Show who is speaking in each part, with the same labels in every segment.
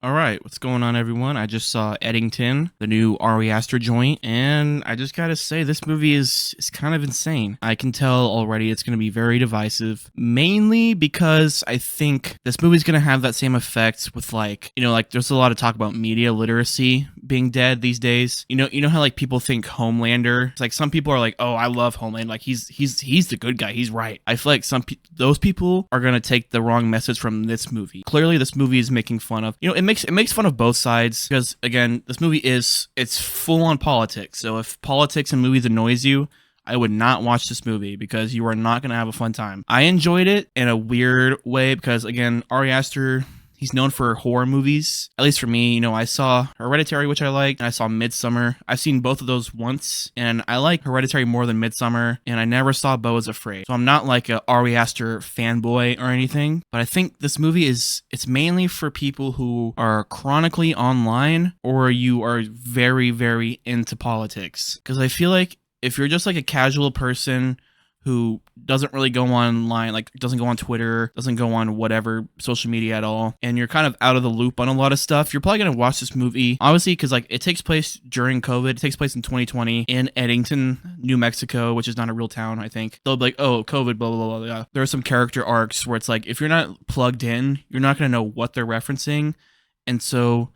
Speaker 1: All right, what's going on, everyone? I just saw Eddington, the new Ari Aster joint, and I just gotta say this movie is kind of insane. I can tell already it's gonna be very divisive, mainly because I think this movie's gonna have that same effect with like there's a lot of talk about media literacy being dead these days. You know how like people think Homelander. It's like some people are like, oh, I love Homeland, like he's the good guy, he's right. I feel like those people are gonna take the wrong message from this movie. Clearly, this movie is making fun of it makes fun of both sides because again, this movie it's full on politics. So if politics and movies annoys you, I would not watch this movie because you are not going to have a fun time. I enjoyed it in a weird way because again, Ari Aster, he's known for horror movies. At least for me, I saw Hereditary, which I liked, and I saw Midsummer. I've seen both of those once, and I like Hereditary more than Midsummer, and I never saw Beau is Afraid. So I'm not like a Ari Aster fanboy or anything, but I think this movie it's mainly for people who are chronically online or you are very, very into politics. Because I feel like if you're just like a casual person who doesn't really go online, like doesn't go on Twitter, doesn't go on whatever social media at all, and you're kind of out of the loop on a lot of stuff, you're probably going to watch this movie, obviously, because like it takes place during COVID. It takes place in 2020 in Eddington, New Mexico, which is not a real town, I think. They'll be like, oh, COVID, blah, blah, blah, blah. There are some character arcs where it's like, if you're not plugged in, you're not going to know what they're referencing. And so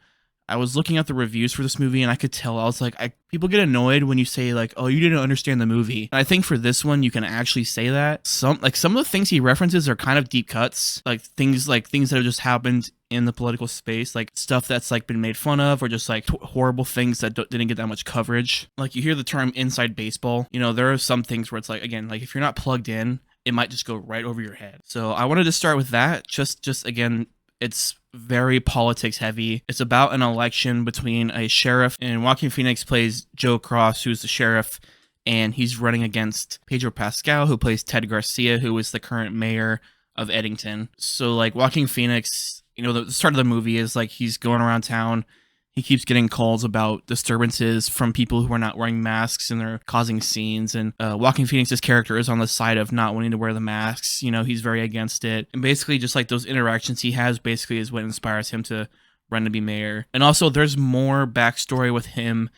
Speaker 1: I was looking at the reviews for this movie and I could tell, I was like, people get annoyed when you say like, oh, you didn't understand the movie. And I think for this one, you can actually say that. Some of the things he references are kind of deep cuts, like things that have just happened in the political space, like stuff that's like been made fun of or just like horrible things that didn't get that much coverage. Like you hear the term inside baseball, there are some things where it's like, again, like if you're not plugged in, it might just go right over your head. So I wanted to start with that. Just again, it's very politics heavy. It's about an election between a sheriff, and Joaquin Pheonix plays Joe Cross, who's the sheriff, and he's running against Pedro Pascal, who plays Ted Garcia, who is the current mayor of Eddington. So like Joaquin Phoenix, the start of the movie is like he's going around town. He keeps getting calls about disturbances from people who are not wearing masks and they're causing scenes. And Joaquin Phoenix's character is on the side of not wanting to wear the masks. He's very against it. And basically just like those interactions he has basically is what inspires him to run to be mayor. And also there's more backstory with him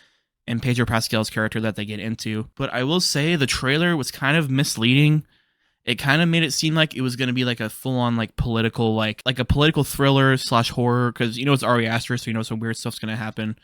Speaker 1: and Pedro Pascal's character that they get into. But I will say the trailer was kind of misleading. It kind of made it seem like it was going to be like a full-on like political, like a political thriller / horror, because it's Ari Aster, so some weird stuff's going to happen,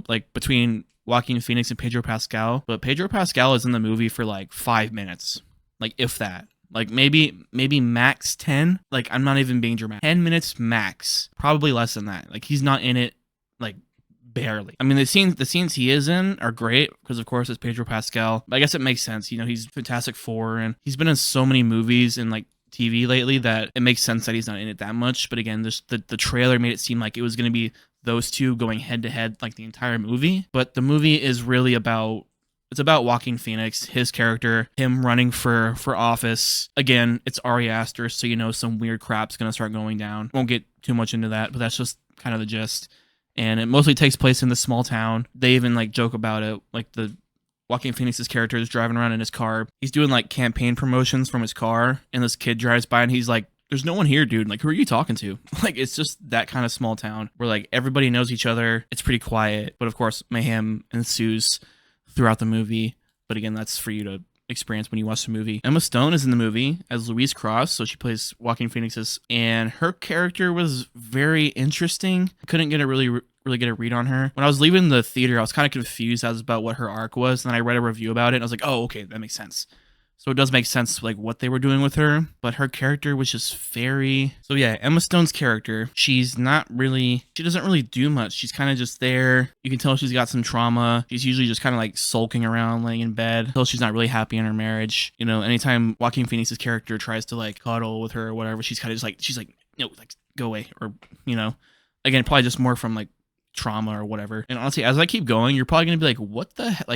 Speaker 1: like between Joaquin Phoenix and Pedro Pascal. But Pedro Pascal is in the movie for like 5 minutes, like if that. Like maybe max 10. Like I'm not even being dramatic. 10 minutes max, probably less than that. Like he's not in it, like barely. I mean, the scenes he is in are great because, of course, it's Pedro Pascal. But I guess it makes sense. He's Fantastic Four, and he's been in so many movies and like TV lately that it makes sense that he's not in it that much. But again, the trailer made it seem like it was going to be those two going head to head like the entire movie. But the movie is really about Joaquin Phoenix, his character, him running for office. Again, it's Ari Aster, so some weird crap's going to start going down. Won't get too much into that, but that's just kind of the gist. And it mostly takes place in this small town. They even like joke about it. Like the Joaquin Phoenix's character is driving around in his car. He's doing like campaign promotions from his car, and this kid drives by and he's like, "There's no one here, dude. Like, who are you talking to?" Like, it's just that kind of small town where like everybody knows each other. It's pretty quiet, but of course, mayhem ensues throughout the movie. But again, that's for you to experience when you watch the movie. Emma Stone is in the movie as Louise Cross, so she plays Joaquin Phoenix's, and her character was very interesting. Couldn't get a really get a read on her. When I was leaving the theater, I was kind of confused as about what her arc was, and then I read a review about it and I was like, oh, okay, that makes sense. So it does make sense like what they were doing with her, but her character was just very... So yeah, Emma Stone's character, she doesn't really do much. She's kind of just there. You can tell she's got some trauma. She's usually just kind of like sulking around, laying in bed. Until she's not really happy in her marriage. Anytime Joaquin Phoenix's character tries to like cuddle with her or whatever, she's kind of just like, no, like go away. Or, again, probably just more from like trauma or whatever. And honestly, as I keep going, you're probably gonna be like,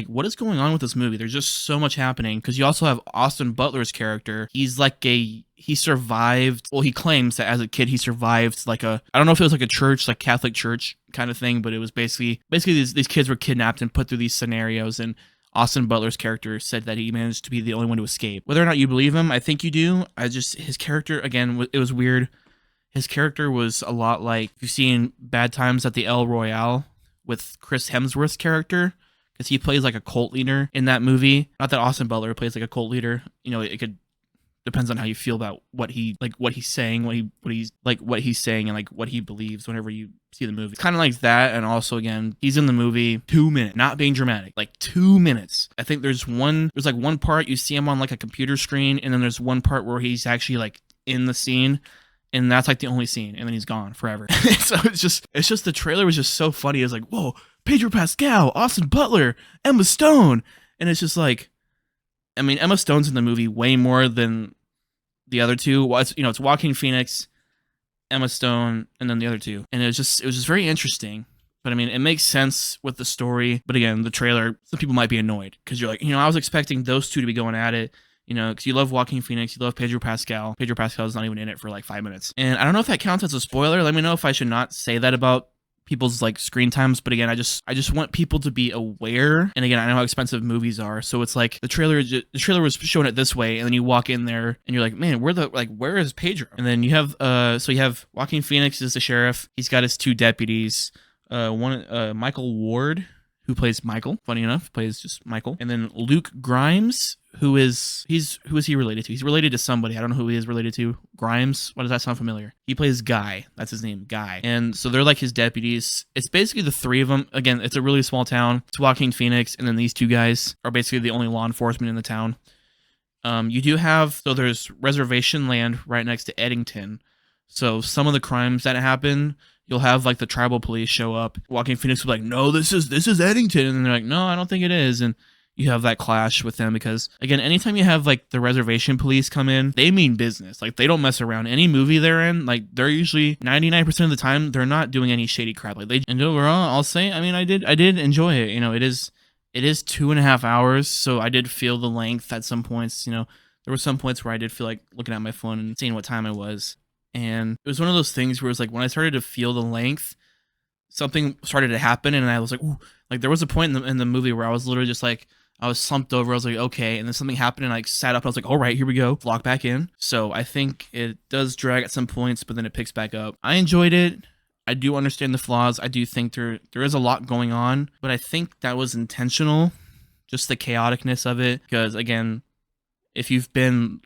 Speaker 1: what is going on with this movie? There's just so much happening. Because you also have Austin Butler's character. He's like he survived, well, he claims that as a kid he survived like I don't know if it was like a church, like Catholic church kind of thing, but it was basically these kids were kidnapped and put through these scenarios, and Austin Butler's character said that he managed to be the only one to escape. Whether or not you believe him, I think you do. His character, again, it was weird. his character was a lot like you've seen Bad Times at the El Royale with Chris Hemsworth's character, because he plays like a cult leader in that movie. Not that Austin Butler plays like a cult leader. You know, it could depends on how you feel about what he's saying, what he's saying, and like what he believes whenever you see the movie. It's kind of like that, and also again, he's in the movie 2 minutes, not being dramatic, like 2 minutes. I think there's like one part you see him on like a computer screen, and then there's one part where he's actually like in the scene. And that's like the only scene, and then he's gone forever. So it's just the trailer was just so funny. It's like, whoa, Pedro Pascal, Austin Butler, Emma Stone, and it's just like, I mean, Emma Stone's in the movie way more than the other two. Well, it's Joaquin Pheonix, Emma Stone, and then the other two, and it was just very interesting. But I mean, it makes sense with the story. But again, the trailer, some people might be annoyed because you're like, I was expecting those two to be going at it. Because you love Joaquin Phoenix, you love Pedro Pascal. Pedro Pascal is not even in it for like 5 minutes. And I don't know if that counts as a spoiler. Let me know if I should not say that about people's like screen times. But again, I just want people to be aware. And again, I know how expensive movies are. So it's like the trailer was showing it this way. And then you walk in there and you're like, man, where is Pedro? And then you have Joaquin Phoenix is the sheriff. He's got his two deputies. Michael Ward, who plays Michael, funny enough, plays just Michael. And then Luke Grimes, who is he related to? He's related to somebody. I don't know who he is related to. Grimes? Why does that sound familiar? He plays Guy. That's his name, Guy. And so they're like his deputies. It's basically the three of them. Again, it's a really small town. It's Joaquin Phoenix, and then these two guys are basically the only law enforcement in the town. There's reservation land right next to Eddington. So some of the crimes that happen, you'll have like the tribal police show up. Joaquin Phoenix will be like, no, this is Eddington. And they're like, no, I don't think it is. And you have that clash with them because, again, anytime you have like the reservation police come in, they mean business. Like, they don't mess around. Any movie they're in, like, they're usually 99% of the time, they're not doing any shady crap. Like, and overall, I'll say, I mean, I did enjoy it. It is 2.5 hours. So I did feel the length at some points. There were some points where I did feel like looking at my phone and seeing what time it was. And it was one of those things where it's like when I started to feel the length, something started to happen, and I was like, ooh, like there was a point in the movie where I was literally just like, I was slumped over. I was like, okay, and then something happened, and I sat up. And I was like, all right, here we go, lock back in. So I think it does drag at some points, but then it picks back up. I enjoyed it. I do understand the flaws. I do think there is a lot going on, but I think that was intentional, just the chaoticness of it. Because again, if you've been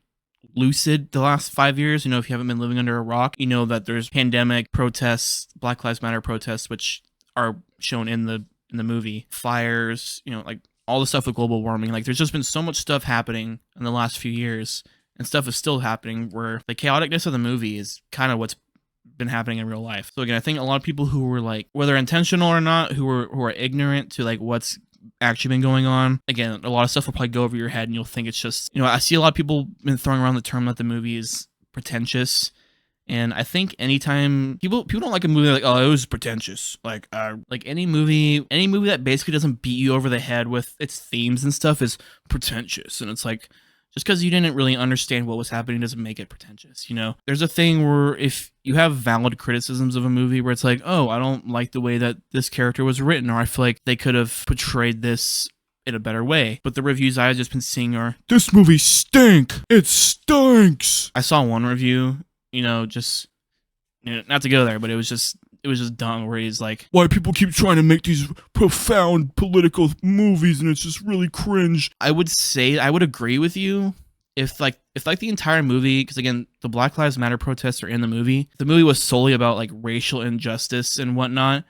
Speaker 1: lucid the last 5 years, if you haven't been living under a rock, you know that there's pandemic protests, Black Lives Matter protests, which are shown in the movie, fires, like all the stuff with global warming. Like, there's just been so much stuff happening in the last few years, and stuff is still happening where the chaoticness of the movie is kind of what's been happening in real life. So again, I think a lot of people who were like, whether intentional or not, who are ignorant to like what's actually been going on, again, a lot of stuff will probably go over your head and you'll think it's just, I see a lot of people been throwing around the term that the movie is pretentious. And I think anytime people don't like a movie, like, oh, it was pretentious. Like any movie that basically doesn't beat you over the head with its themes and stuff is pretentious. And it's like, just because you didn't really understand what was happening doesn't make it pretentious. There's a thing where if you have valid criticisms of a movie where it's like, oh, I don't like the way that this character was written, or I feel like they could have portrayed this in a better way. But the reviews I've just been seeing are, this movie stink. It stinks. I saw one review, just not to go there, but it was just dumb, where he's like, why people keep trying to make these profound political movies and it's just really cringe. I would agree with you if the entire movie, because again, the Black Lives Matter protests are in the movie. If the movie was solely about like racial injustice and whatnot,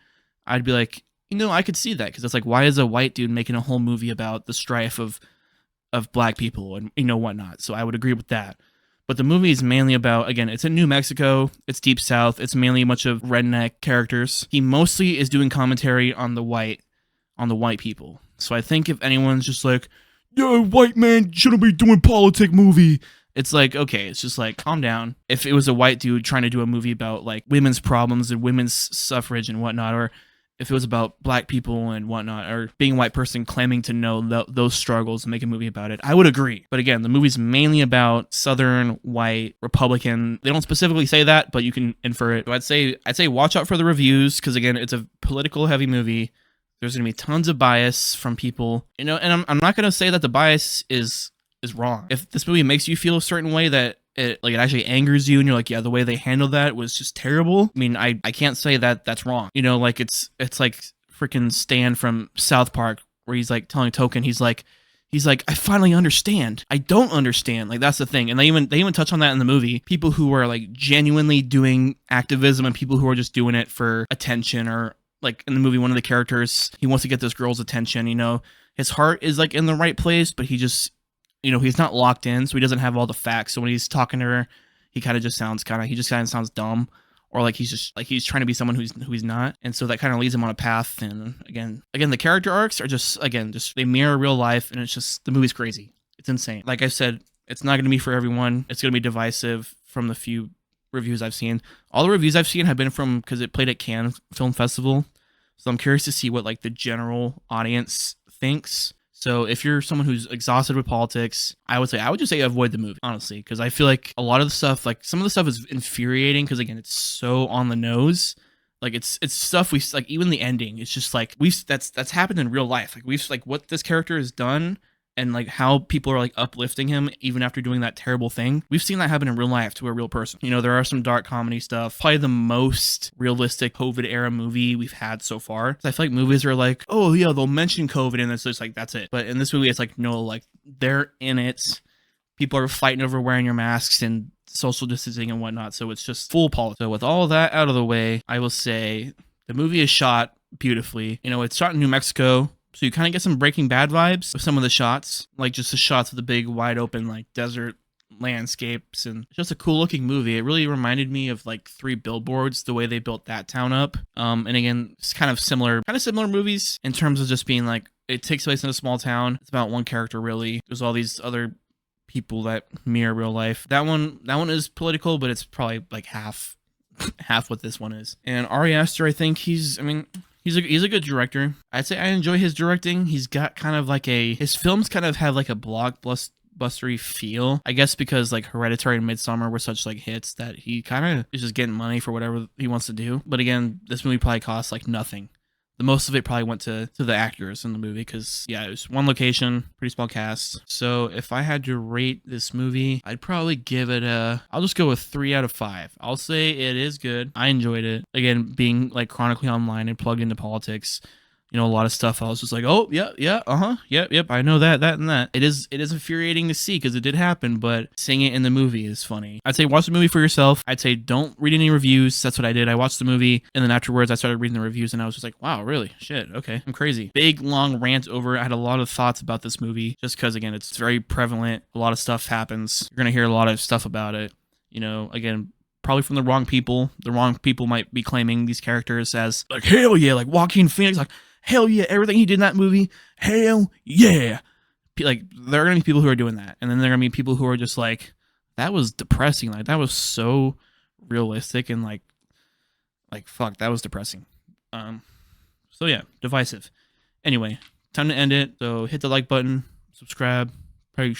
Speaker 1: I'd be like, I could see that, because it's like, why is a white dude making a whole movie about the strife of black people and whatnot? So I would agree with that. But the movie is mainly about, again, it's in New Mexico, it's Deep South, it's mainly a bunch of redneck characters. He mostly is doing commentary on the white people. So I think if anyone's just like, yo, white man shouldn't be doing politic movie, it's like, okay, it's just like, calm down. If it was a white dude trying to do a movie about like women's problems and women's suffrage and whatnot, or if it was about black people and whatnot, or being a white person claiming to know those struggles and make a movie about it, I would agree. But again, the movie's mainly about Southern, white, Republican. They don't specifically say that, but you can infer it. So I'd say watch out for the reviews, because again, it's a political heavy movie. There's going to be tons of bias from people, and I'm not going to say that the bias is wrong. If this movie makes you feel a certain way that it actually angers you, and you're like, yeah, the way they handled that was just terrible. I mean, I can't say that that's wrong. You know, like it's like freaking Stan from South Park, where he's like telling Token, he's like, I finally understand. I don't understand. Like, that's the thing. And they even touch on that in the movie. People who are like genuinely doing activism and people who are just doing it for attention, or like in the movie, one of the characters, he wants to get this girl's attention, you know. His heart is like in the right place, but he just, you know, he's not locked in, so he doesn't have all the facts. So when he's talking to her, he kind of just sounds sounds dumb, or like he's trying to be someone who he's not. And so that kind of leads him on a path. And again, the character arcs are just they mirror real life, and it's just, the movie's crazy. It's insane. Like I said, it's not going to be for everyone. It's going to be divisive from the few reviews I've seen. All the reviews I've seen have been from, because it played at Cannes Film Festival. So I'm curious to see what like the general audience thinks. So if you're someone who's exhausted with politics, I would just say avoid the movie, honestly, because I feel like a lot of the stuff, like some of the stuff is infuriating, because again, it's so on the nose. Like it's stuff we like, even the ending, it's just like that's happened in real life. Like we've like what this character has done, and like how people are like uplifting him even after doing that terrible thing. We've seen that happen in real life to a real person. You know, there are some dark comedy stuff. Probably the most realistic COVID era movie we've had so far. I feel like movies are like, oh yeah, they'll mention COVID and it's just like, that's it. But in this movie, it's like, no, like they're in it. People are fighting over wearing your masks and social distancing and whatnot. So it's just full politics. So with all that out of the way, I will say the movie is shot beautifully. You know, it's shot in New Mexico. So you kind of get some Breaking Bad vibes with some of the shots, like just the shots of the big wide open like desert landscapes, and it's just a cool looking movie. It really reminded me of like Three Billboards, the way they built that town up. And again, it's kind of similar movies in terms of just being like, it takes place in a small town. It's about one character really. There's all these other people that mirror real life. That one is political, but it's probably like half what this one is. And Ari Aster, I think he's a good director. I'd say I enjoy his directing. He's got kind of like his films kind of have like a blockbustery feel. I guess because like Hereditary and Midsommar were such like hits that he kind of is just getting money for whatever he wants to do. But again, this movie probably costs like nothing. The most of it probably went to the actors in the movie, because yeah, it was one location, pretty small cast. So if I had to rate this movie, I'd probably give it I'll just go with 3 out of 5. I'll say it is good. I enjoyed it. Again, being like chronically online and plugged into politics, you know, a lot of stuff I was just like, oh yeah, yep, I know that and that. It is infuriating to see, because it did happen, but seeing it in the movie is funny. I'd say watch the movie for yourself. I'd say don't read any reviews. That's what I did. I watched the movie, and then afterwards I started reading the reviews, and I was just like, wow, really? Shit, okay, I'm crazy. Big long rant over. I had a lot of thoughts about this movie, just because again, it's very prevalent. A lot of stuff happens. You're gonna hear a lot of stuff about it. You know, again, probably from the wrong people. The wrong people might be claiming these characters as like, hell yeah, like Joaquin Pheonix, like, hell yeah, everything he did in that movie, hell yeah. Like, there are going to be people who are doing that. And then there are going to be people who are just like, that was depressing. Like, that was so realistic, and like fuck, that was depressing. So yeah, divisive. Anyway, time to end it. So hit the like button, subscribe, probably